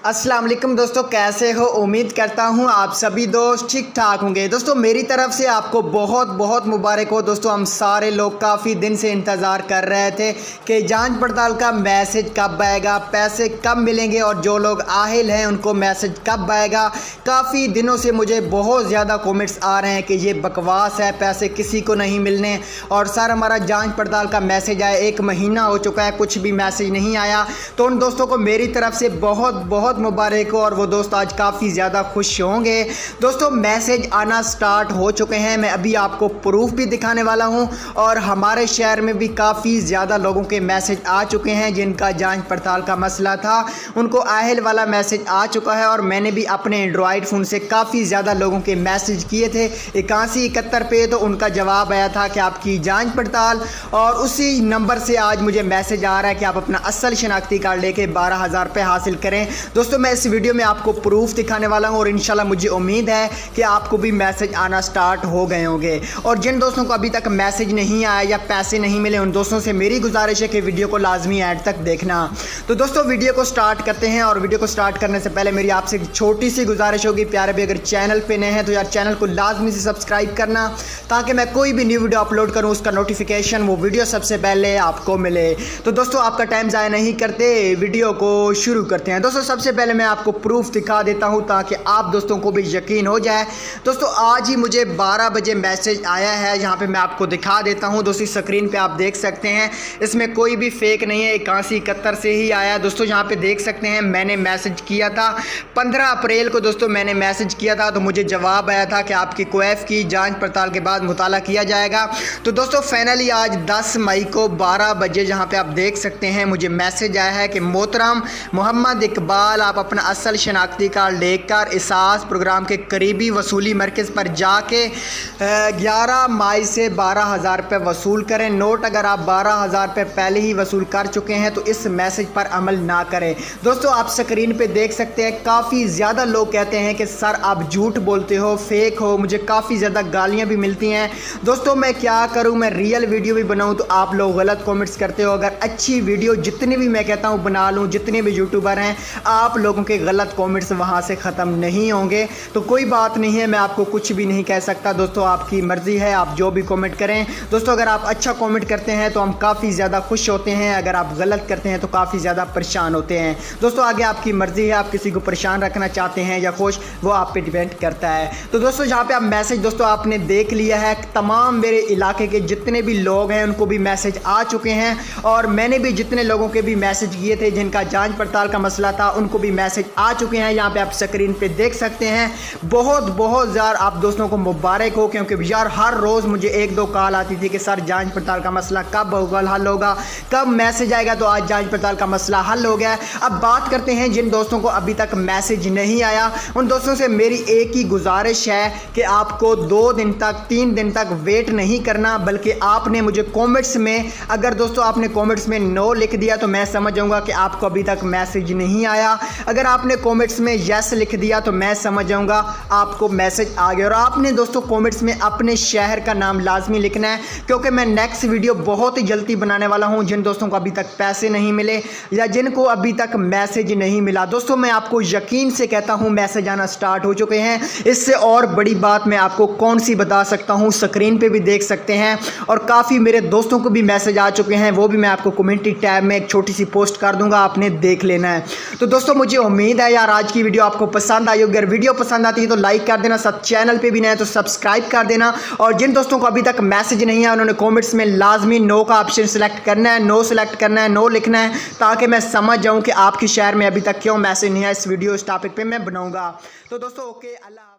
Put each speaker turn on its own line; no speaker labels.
अस्सलाम वालेकुम दोस्तों, कैसे हो? उम्मीद करता हूँ आप सभी दोस्त ठीक ठाक होंगे। दोस्तों मेरी तरफ से आपको बहुत बहुत मुबारक हो। दोस्तों हम सारे लोग काफ़ी दिन से इंतज़ार कर रहे थे कि जांच पड़ताल का मैसेज कब आएगा, पैसे कब मिलेंगे और जो लोग आहिल हैं उनको मैसेज कब आएगा। काफ़ी दिनों से मुझे बहुत ज़्यादा कमेंट्स आ रहे हैं कि ये बकवास है, पैसे किसी को नहीं मिलने और सर हमारा जाँच पड़ताल का मैसेज आया, 1 महीना हो चुका है, कुछ भी मैसेज नहीं आया। तो उन दोस्तों को मेरी तरफ से बहुत बहुत मुबारक हो और वो दोस्त आज काफ़ी ज़्यादा खुश होंगे। दोस्तों मैसेज आना स्टार्ट हो चुके हैं, मैं अभी आपको प्रूफ भी दिखाने वाला हूं और हमारे शहर में भी काफ़ी ज़्यादा लोगों के मैसेज आ चुके हैं जिनका जांच पड़ताल का मसला था, उनको आहिल वाला मैसेज आ चुका है। और मैंने भी अपने एंड्रॉयड फ़ोन से काफ़ी ज़्यादा लोगों के मैसेज किए थे 8171 पे, तो उनका जवाब आया था कि आपकी जाँच पड़ताल, और उसी नंबर से आज मुझे मैसेज आ रहा है कि आप अपना असल शनाख्ती कार्ड लेके 12,000 रुपये हासिल करें। दोस्तों मैं इस वीडियो में आपको प्रूफ दिखाने वाला हूं और इंशाल्लाह मुझे उम्मीद है कि आपको भी मैसेज आना स्टार्ट हो गए होंगे। और जिन दोस्तों को अभी तक मैसेज नहीं आया या पैसे नहीं मिले उन दोस्तों से मेरी गुजारिश है कि वीडियो को लाजमी ऐड तक देखना। तो दोस्तों वीडियो को स्टार्ट करते हैं और वीडियो को स्टार्ट करने से पहले मेरी आपसे एक छोटी सी गुजारिश होगी, प्यारे भी अगर चैनल पर नए हैं तो यार चैनल को लाजमी से सब्सक्राइब करना ताकि मैं कोई भी न्यू वीडियो अपलोड करूँ उसका नोटिफिकेशन वो वीडियो सबसे पहले आपको मिले। तो दोस्तों आपका टाइम ज़ाया नहीं करते, वीडियो को शुरू करते हैं। दोस्तों सबसे पहले मैं आपको प्रूफ दिखा देता हूं ताकि आप दोस्तों को भी यकीन हो जाए। दोस्तों आज ही मुझे 12 बजे मैसेज आया है, यहाँ पे मैं आपको दिखा देता हूं। दोस्तों स्क्रीन पे आप देख सकते हैं, इसमें कोई भी फेक नहीं है, 8171 से ही आया। दोस्तों यहाँ पे देख सकते हैं मैंने मैसेज किया था 15 अप्रैल को। दोस्तों मैंने मैसेज किया था तो मुझे जवाब आया था कि आपकी क्वेफ की जाँच पड़ताल के बाद मुताला किया जाएगा। तो दोस्तों फाइनली आज 10 मई को 12 बजे जहाँ पे आप देख सकते हैं मुझे मैसेज आया है कि मोहतरम मोहम्मद इकबाल, आप अपना असल शनाख्ती कार्ड लेकर एहसास प्रोग्राम के करीबी वसूली मरकज़ पर जाके 11 मई से 12,000 रुपये वसूल करें। नोट अगर आप 12,000 रुपये पहले ही वसूल कर चुके हैं तो इस मैसेज पर अमल ना करें। दोस्तों आप स्क्रीन पे देख सकते हैं काफ़ी ज़्यादा लोग कहते हैं कि सर आप झूठ बोलते हो, फेक हो, मुझे काफ़ी ज़्यादा गालियाँ भी मिलती हैं। दोस्तों मैं क्या करूँ, मैं रियल वीडियो भी बनाऊँ तो आप लोग गलत कॉमेंट्स करते हो। अगर अच्छी वीडियो जितनी भी मैं कहता हूँ बना लूँ, जितने भी यूट्यूबर हैं, आप लोगों के गलत कमेंट्स वहां से ख़त्म नहीं होंगे। तो कोई बात नहीं है, मैं आपको कुछ भी नहीं कह सकता। दोस्तों आपकी मर्ज़ी है, आप जो भी कमेंट करें। दोस्तों अगर आप अच्छा कमेंट करते हैं तो हम काफ़ी ज़्यादा खुश होते हैं, अगर आप गलत करते हैं तो काफ़ी ज़्यादा परेशान होते हैं। दोस्तों आगे आपकी मर्ज़ी है, आप किसी को परेशान रखना चाहते हैं या खुश, वो आप पे डिपेंड करता है। तो दोस्तों जहाँ पे आप मैसेज दोस्तों आपने देख लिया है, तमाम मेरे इलाके के जितने भी लोग हैं उनको भी मैसेज आ चुके हैं और मैंने भी जितने लोगों के भी मैसेज किए थे जिनका जाँच पड़ताल का मसला था उनको भी मैसेज आ चुके हैं। यहाँ पे आप स्क्रीन पे देख सकते हैं। बहुत बहुत यार आप दोस्तों को मुबारक हो, क्योंकि यार हर रोज़ मुझे 1-2 कॉल आती थी कि सर जांच पड़ताल का मसला कब होगा, हल होगा, कब मैसेज आएगा। तो आज जांच पड़ताल का मसला हल हो गया है। अब बात करते हैं जिन दोस्तों को अभी तक मैसेज नहीं आया, उन दोस्तों से मेरी एक ही गुजारिश है कि आपको 2 दिन तक 3 दिन तक वेट नहीं करना, बल्कि आपने मुझे कॉमेंट्स में, अगर दोस्तों आपने कॉमेंट्स में नो लिख दिया तो मैं समझ जाऊँगा कि आपको अभी तक मैसेज नहीं आया। अगर आपने कमेंट्स में यस लिख दिया तो मैं समझ जाऊंगा आपको मैसेज आ गया। और आपने दोस्तों कमेंट्स में अपने शहर का नाम लाजमी लिखना है, क्योंकि मैं नेक्स्ट वीडियो बहुत ही जल्दी बनाने वाला हूं जिन दोस्तों को अभी तक पैसे नहीं मिले या जिनको अभी तक मैसेज नहीं मिला। दोस्तों मैं आपको यकीन से कहता हूं मैसेज आना स्टार्ट हो चुके हैं। इससे और बड़ी बात मैं आपको कौन सी बता सकता हूं, स्क्रीन पे भी देख सकते हैं और काफ़ी मेरे दोस्तों को भी मैसेज आ चुके हैं, वो भी मैं आपको कम्युनिटी टैब में एक छोटी सी पोस्ट कर दूंगा, आपने देख लेना है। तो दोस्तों मुझे उम्मीद है यार आज की वीडियो आपको पसंद आई होगी। अगर वीडियो पसंद आती है तो लाइक कर देना, सब चैनल पे भी नए तो सब्सक्राइब कर देना। और जिन दोस्तों को अभी तक मैसेज नहीं है उन्होंने कमेंट्स में लाजमी नो का ऑप्शन सिलेक्ट करना है, नो सिलेक्ट करना है, नो लिखना है, ताकि मैं समझ जाऊं कि आपके शहर में अभी तक क्यों मैसेज नहीं है। इस वीडियो इस टॉपिक पे मैं बनाऊंगा। तो दोस्तों ओके, अल्लाह।